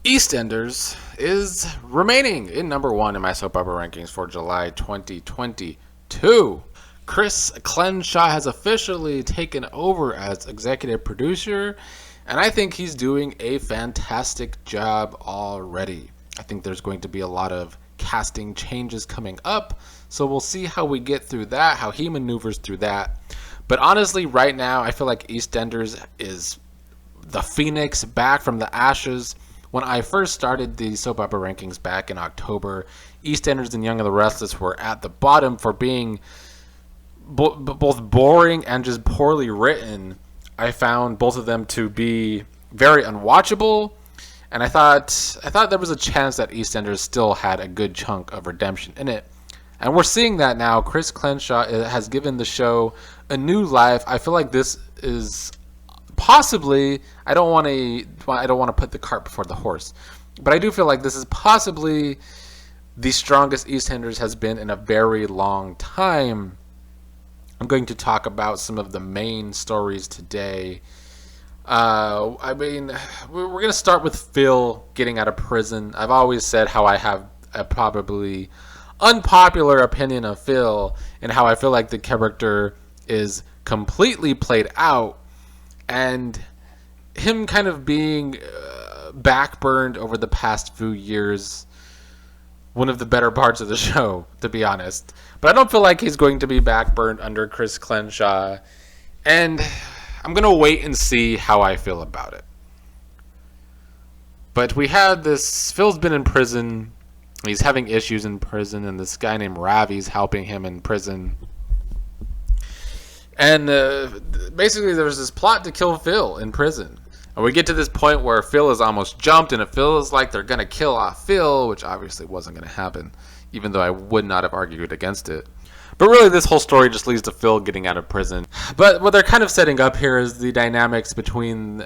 EastEnders is remaining in number one in my soap opera rankings for July 2022. Chris Clenshaw has officially taken over as executive producer, and I think he's doing a fantastic job already. I think there's going to be a lot of casting changes coming up, so we'll see how we get through that, how he maneuvers through that. But honestly, right now, I feel like EastEnders is the phoenix back from the ashes. When I first started the soap opera rankings back in October, EastEnders and Young and the Restless were at the bottom for being both boring and just poorly written. I found both of them to be very unwatchable, and I thought there was a chance that EastEnders still had a good chunk of redemption in it. And we're seeing that now. Chris Clenshaw has given the show a new life. I feel like this is possibly, I don't want to put the cart before the horse, but I do feel like this is possibly the strongest EastEnders has been in a very long time. I'm going to talk about some of the main stories today. We're going to start with Phil getting out of prison. I've always said how I have a probably unpopular opinion of Phil and how I feel like the character is completely played out, and him kind of being backburned over the past few years, one of the better parts of the show, to be honest. But I don't feel like he's going to be backburned under Chris Clenshaw, and I'm going to wait and see how I feel about it. But we had this, Phil's been in prison, he's having issues in prison, and this guy named Ravi's helping him in prison. And basically there's this plot to kill Phil in prison. And we get to this point where Phil is almost jumped, and it feels like they're going to kill off Phil, which obviously wasn't going to happen, even though I would not have argued against it. But really, this whole story just leads to Phil getting out of prison. But what they're kind of setting up here is the dynamics between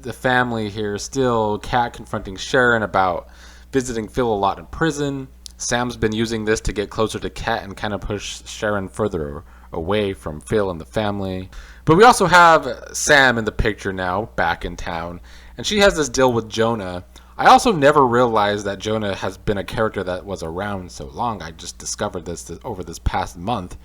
the family here. Still, Kat confronting Sharon about visiting Phil a lot in prison. Sam's been using this to get closer to Kat and kind of push Sharon further away from Phil and the family. But we also have Sam in the picture now, back in town, and she has this deal with Jonah. I also never realized that Jonah has been a character that was around so long. I just discovered this over this past month.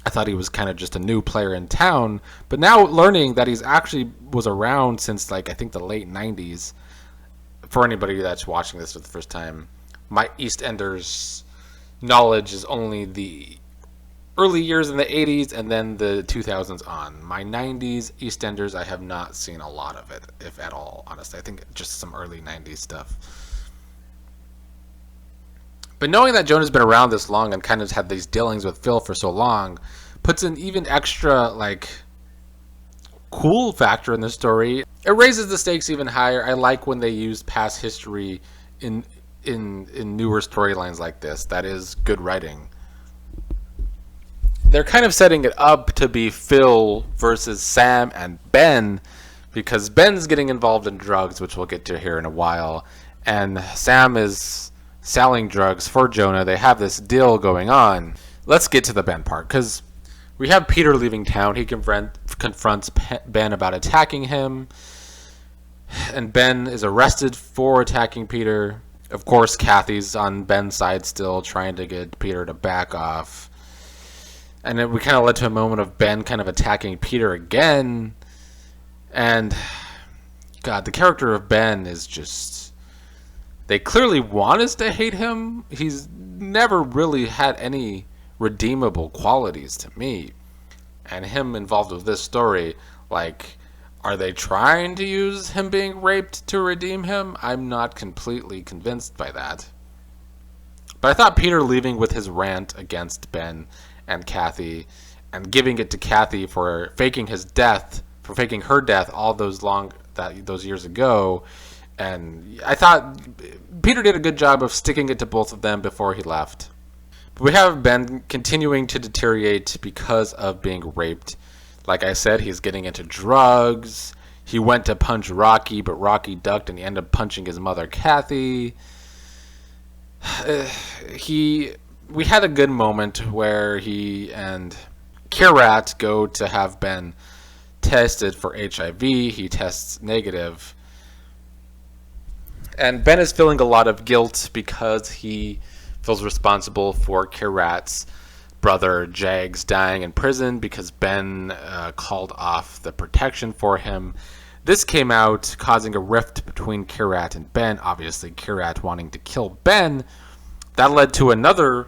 I thought he was kind of just a new player in town, but now learning that he's actually was around since, like, I think the late 90s. For anybody that's watching this for the first time, my EastEnders knowledge is only the early years in the 80s and then the 2000s on. My 90s EastEnders, I have not seen a lot of it, if at all, honestly. I think just some early 90s stuff. But knowing that Jonah's been around this long and kind of had these dealings with Phil for so long puts an even extra, like, cool factor in the story. It raises the stakes even higher. I like when they use past history in newer storylines like this. That is good writing. They're kind of setting it up to be Phil versus Sam and Ben, because Ben's getting involved in drugs, which we'll get to here in a while, and Sam is selling drugs for Jonah. They have this deal going on. Let's get to the Ben part, because we have Peter leaving town. He confronts Ben about attacking him, and Ben is arrested for attacking Peter. Of course, Kathy's on Ben's side still, trying to get Peter to back off. And then we kind of led to a moment of Ben kind of attacking Peter again. And, God, the character of Ben is just... They clearly want us to hate him. He's never really had any redeemable qualities to me. And him involved with this story, like, are they trying to use him being raped to redeem him? I'm not completely convinced by that. But I thought Peter leaving with his rant against Ben and Kathy, and giving it to Kathy for faking her death all those years ago, and I thought Peter did a good job of sticking it to both of them before he left. But we have Ben continuing to deteriorate because of being raped. Like I said, he's getting into drugs. He went to punch Rocky, but Rocky ducked, and he ended up punching his mother, Kathy. We had a good moment where he and Kirat go to have Ben tested for HIV. He tests negative. And Ben is feeling a lot of guilt because he feels responsible for Kirat's brother Jags dying in prison because Ben called off the protection for him. This came out causing a rift between Kirat and Ben. Obviously, Kirat wanting to kill Ben. That led to another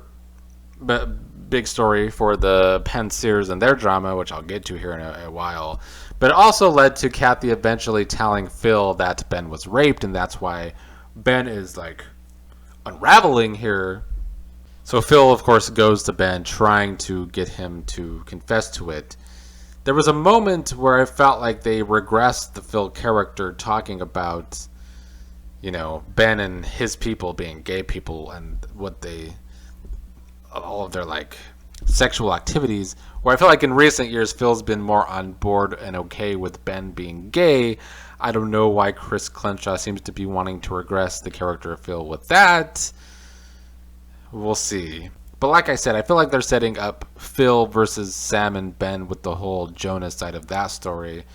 big story for the Pensiers and their drama, which I'll get to here in a while. But it also led to Kathy eventually telling Phil that Ben was raped, and that's why Ben is like unraveling here. So Phil, of course, goes to Ben trying to get him to confess to it. There was a moment where I felt like they regressed the Phil character talking about, Ben and his people being gay people and all of their like sexual activities, where I feel like in recent years Phil's been more on board and okay with Ben being gay. I don't know why Chris Clenshaw seems to be wanting to regress the character of Phil with that. We'll see. But like I said, I feel like they're setting up Phil versus Sam and Ben with the whole Jonah side of that story.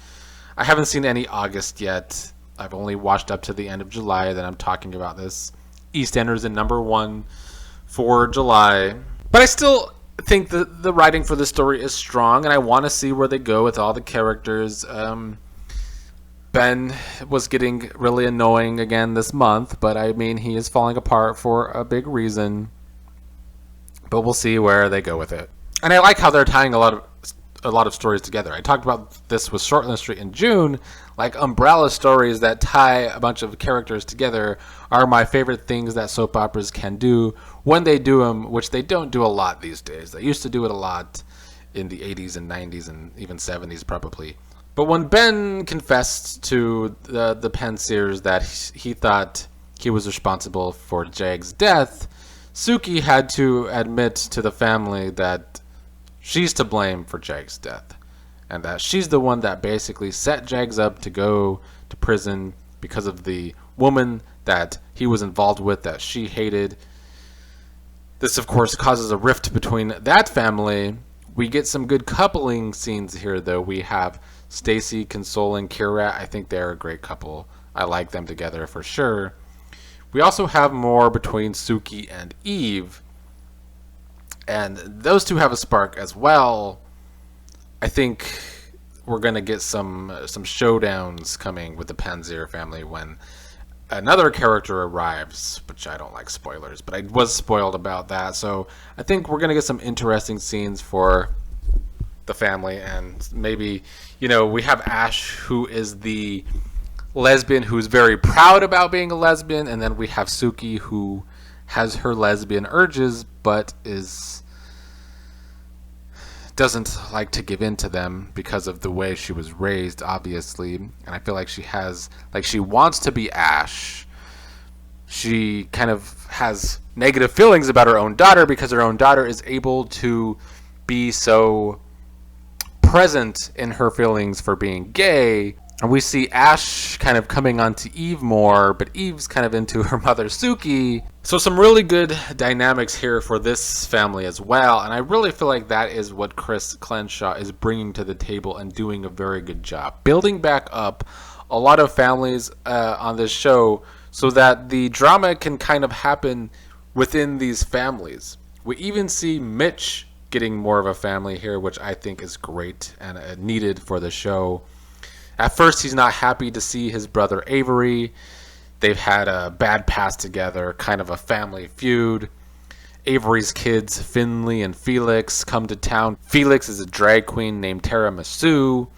I haven't seen any August yet. I've only watched up to the end of July that I'm talking about this. EastEnders in number 1 for July. But I still think the writing for this story is strong, and I want to see where they go with all the characters. Ben was getting really annoying again this month, but I mean, he is falling apart for a big reason. But we'll see where they go with it. And I like how they're tying a lot of stories together. I talked about this with Shortland Street in June. Like umbrella stories that tie a bunch of characters together are my favorite things that soap operas can do when they do them, which they don't do a lot these days. They used to do it a lot in the 80s and 90s and even 70s probably. But when Ben confessed to the Pensiers that he thought he was responsible for Jag's death, Suki had to admit to the family that she's to blame for Jag's death, and that she's the one that basically set Jags up to go to prison because of the woman that he was involved with that she hated. This, of course, causes a rift between that family. We get some good coupling scenes here, though. We have Stacy consoling Kirat. I think they're a great couple. I like them together for sure. We also have more between Suki and Eve, and those two have a spark as well. I think we're going to get some showdowns coming with the Pensier family when another character arrives, which I don't like spoilers, but I was spoiled about that. So I think we're going to get some interesting scenes for the family, and maybe, we have Ash, who is the lesbian who's very proud about being a lesbian, and then we have Suki, who has her lesbian urges but doesn't like to give in to them because of the way she was raised, obviously. And I feel like she wants to be Ash. She kind of has negative feelings about her own daughter because her own daughter is able to be so present in her feelings for being gay. And we see Ash kind of coming on to Eve more, but Eve's kind of into her mother Suki. So some really good dynamics here for this family as well. And I really feel like that is what Chris Clenshaw is bringing to the table and doing a very good job. Building back up a lot of families on this show so that the drama can kind of happen within these families. We even see Mitch getting more of a family here, which I think is great and needed for the show. At first, he's not happy to see his brother Avery. They've had a bad past together, kind of a family feud. Avery's kids, Finley and Felix, come to town. Felix is a drag queen named Tiramisu.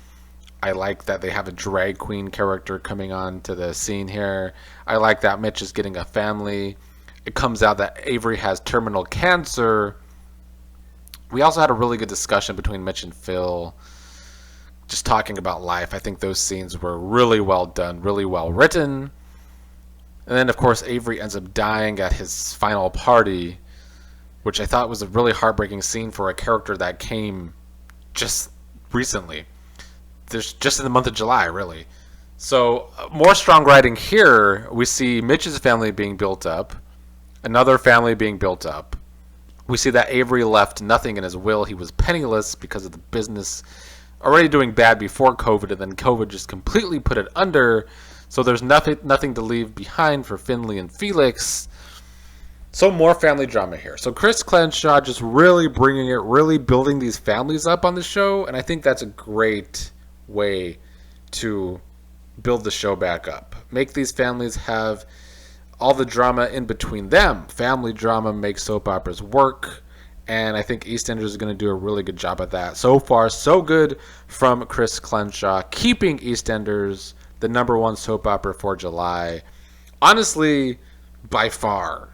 I like that they have a drag queen character coming on to the scene here. I like that Mitch is getting a family. It comes out that Avery has terminal cancer. We also had a really good discussion between Mitch and Phil, just talking about life. I think those scenes were really well done, really well written. And then, of course, Avery ends up dying at his final party, which I thought was a really heartbreaking scene for a character that came just recently. Just in the month of July, really. So, more strong writing here. We see Mitch's family being built up, another family being built up. We see that Avery left nothing in his will. He was penniless because of the business already doing bad before COVID, and then COVID just completely put it under. So there's nothing to leave behind for Finley and Felix. So more family drama here. So Chris Clenshaw just really bringing it, really building these families up on the show. And I think that's a great way to build the show back up. Make these families have all the drama in between them. Family drama makes soap operas work. And I think EastEnders is going to do a really good job at that. So far, so good from Chris Clenshaw, keeping EastEnders the #1 soap opera for July. Honestly, by far,